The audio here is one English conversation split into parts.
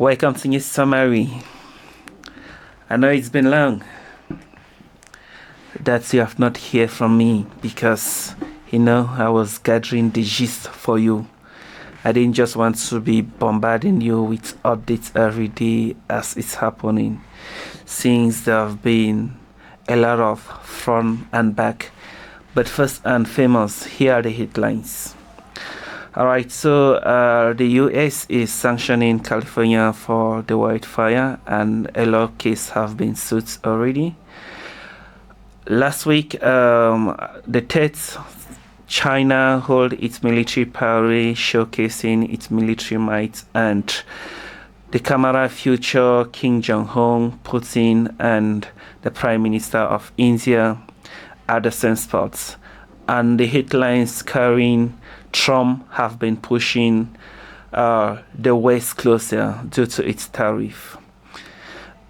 Welcome to this summary. I know it's been long that you have not heard from me because, I was gathering the gist for you. I didn't just want to be bombarding you with updates every day as it's happening, since there have been a lot of front and back. But first and famous, here are the headlines. Alright, so the US is sanctioning California for the wildfire, and a lot of cases have been sued already. Last week, the third China held its military parade showcasing its military might, and the camera featured Kim Jong-un, Putin, and the Prime Minister of India at the same spots. And the headlines carrying Trump have been pushing the West closer due to its tariff.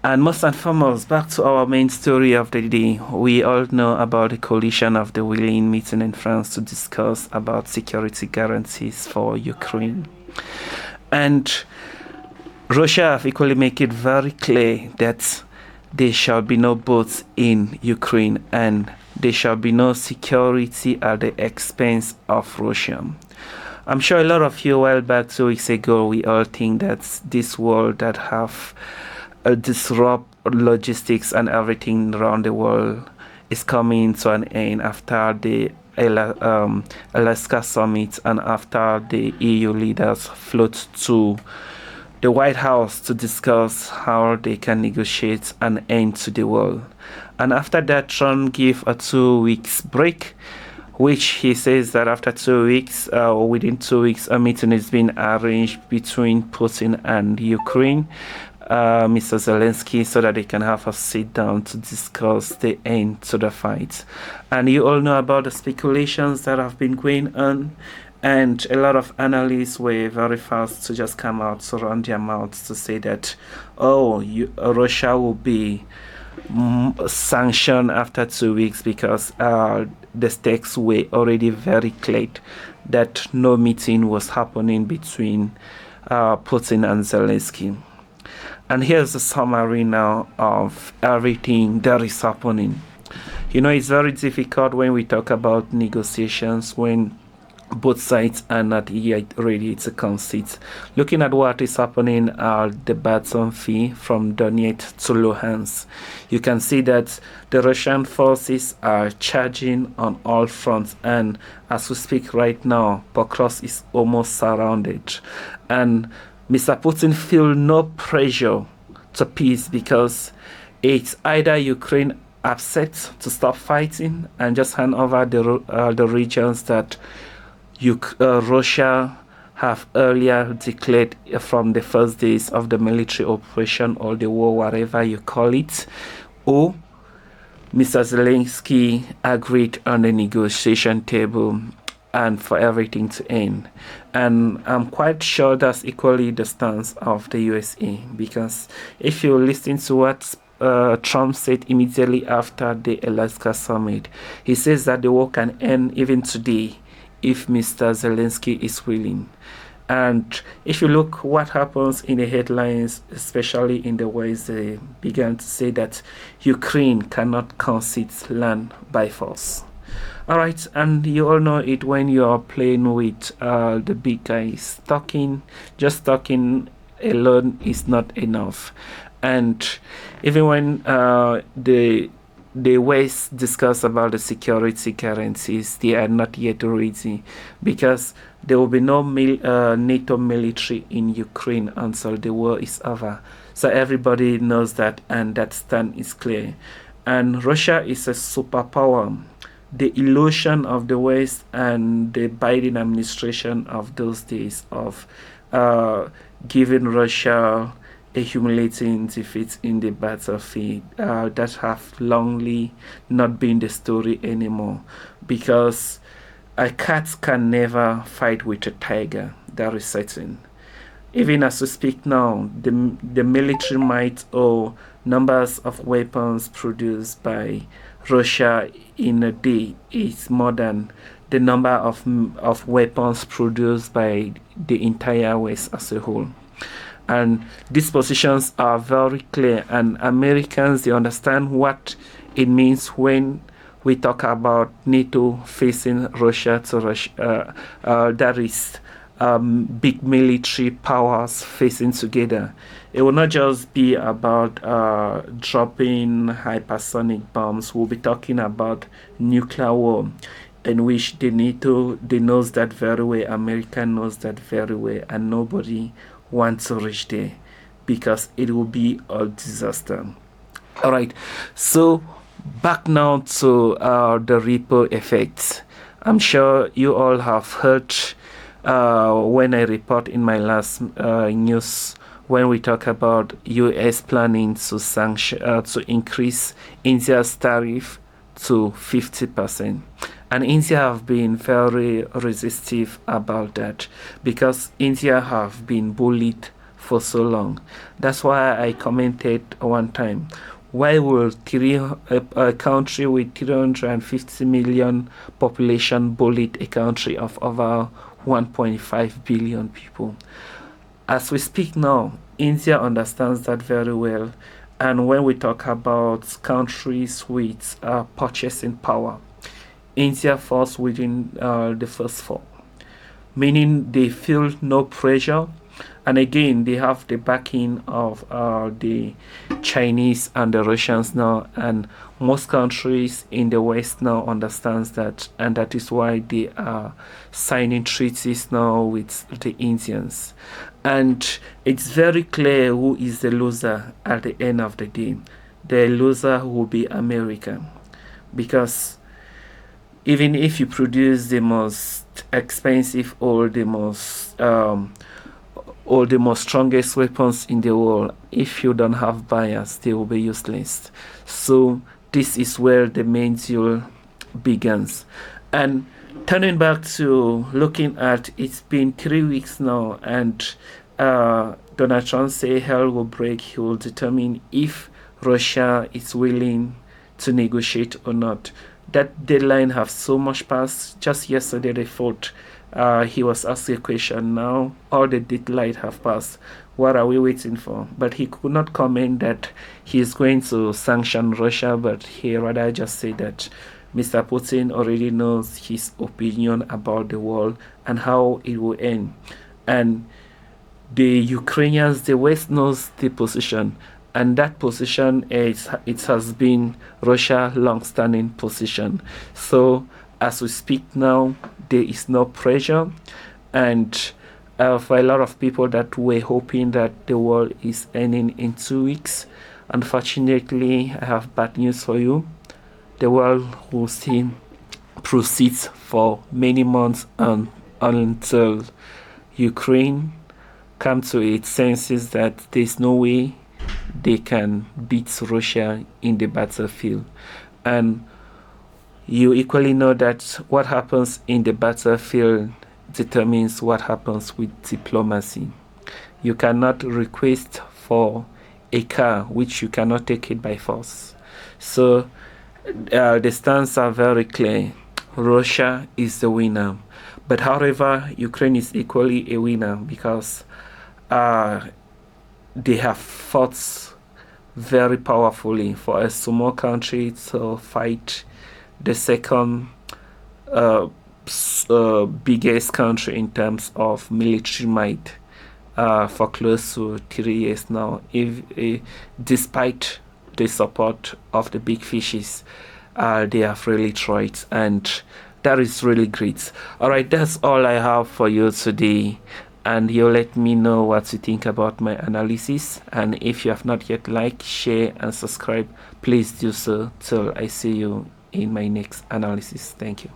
And most and foremost, back to our main story of the day. We all know about the coalition of the willing meeting in France to discuss about security guarantees for Ukraine. And Russia have equally made it very clear that there shall be no boats in Ukraine and there shall be no security at the expense of Russia. I'm sure a lot of you, a while back, 2 weeks ago, we all think that this world that have disrupt logistics and everything around the world is coming to an end after the Alaska summit and after the EU leaders float to the White House to discuss how they can negotiate an end to the war. And after that, Trump gave a 2 weeks break, which he says that after 2 weeks, or within 2 weeks, a meeting is being arranged between Putin and Ukraine, Mr. Zelensky, so that they can have a sit down to discuss the end to the fight. And you all know about the speculations that have been going on. And a lot of analysts were very fast to just come out to run their mouths to say that, Russia will be sanctioned after 2 weeks because the stakes were already very clear that no meeting was happening between Putin and Zelensky. And here's a summary now of everything that is happening. It's very difficult when we talk about negotiations when both sides are not yet ready to concede. Looking at what is happening at the battlefield from Donetsk to Luhansk, you can see that the Russian forces are charging on all fronts, and as we speak right now, Pokrovsk is almost surrounded. And Mr. Putin feels no pressure to peace because it's either Ukraine upset to stop fighting and just hand over the regions that Russia have earlier declared from the first days of the military operation or the war, whatever you call it, or Mr. Zelensky agreed on the negotiation table and for everything to end. And I'm quite sure that's equally the stance of the USA, because if you listen to what Trump said immediately after the Alaska summit, he says that the war can end even today if Mr. Zelensky is willing. And if you look what happens in the headlines, especially in the West, they began to say that Ukraine cannot concede land by force. All right, and you all know it when you are playing with the big guys. Just talking alone is not enough. And even when the West discuss about the security guarantees, they are not yet ready because there will be no NATO military in Ukraine until the war is over. So everybody knows that, and that stand is clear. And Russia is a superpower. The illusion of the West and the Biden administration of those days of giving Russia a humiliating defeat in the battlefield that have longly not been the story anymore, because a cat can never fight with a tiger. That is certain. Even as we speak now, the military might or numbers of weapons produced by Russia in a day is more than the number of weapons produced by the entire West as a whole. And these positions are very clear, and Americans, they understand what it means when we talk about NATO facing Russia to Russia. That is big military powers facing together. It will not just be about dropping hypersonic bombs. We'll be talking about nuclear war, in which the NATO, they knows that very well, America knows that very well, and nobody wants to reach there because it will be a disaster. All right, so back now to the ripple effects. I'm sure you all have heard when I report in my last news, when we talk about US planning to sanction to increase India's tariff to 50%. And India have been very resistive about that because India have been bullied for so long. That's why I commented one time, why will a country with 350 million population bullied a country of over 1.5 billion people? As we speak now, India understands that very well. And when we talk about countries with purchasing power, India falls within the first four, meaning they feel no pressure. And again, they have the backing of the Chinese and the Russians now, and most countries in the West now understands that, and that is why they are signing treaties now with the Indians. And it's very clear who is the loser at the end of the day. The loser will be America, because even if you produce the most expensive or the most strongest weapons in the world, if you don't have buyers, they will be useless. So this is where the main deal begins. And turning back to looking at, it's been 3 weeks now, and Donald Trump say hell will break. He will determine if Russia is willing to negotiate or not. That deadline have so much passed. Just yesterday they thought he was asked a question. Now all the deadline have passed. What are we waiting for? But he could not comment that he is going to sanction Russia, but he rather just said that Mr. Putin already knows his opinion about the world and how it will end. And the Ukrainians, the West knows the position. And that position it has been Russia's long-standing position. So as we speak now, there is no pressure, and for a lot of people that were hoping that the war is ending in 2 weeks, unfortunately, I have bad news for you. The war will still proceed for many months until Ukraine come to its senses that there's no way they can beat Russia in the battlefield. And you equally know that what happens in the battlefield determines what happens with diplomacy. You cannot request for a car which you cannot take it by force. So the stance are very clear. Russia is the winner. But however, Ukraine is equally a winner because they have fought very powerfully. For a small country to fight the second biggest country in terms of military might for close to 3 years now, despite the support of the big fishes, they have really tried, and that is really great. All right, that's all I have for you today, and you let me know what you think about my analysis. And if you have not yet liked, share and subscribe, please do so till I see you in my next analysis. Thank you.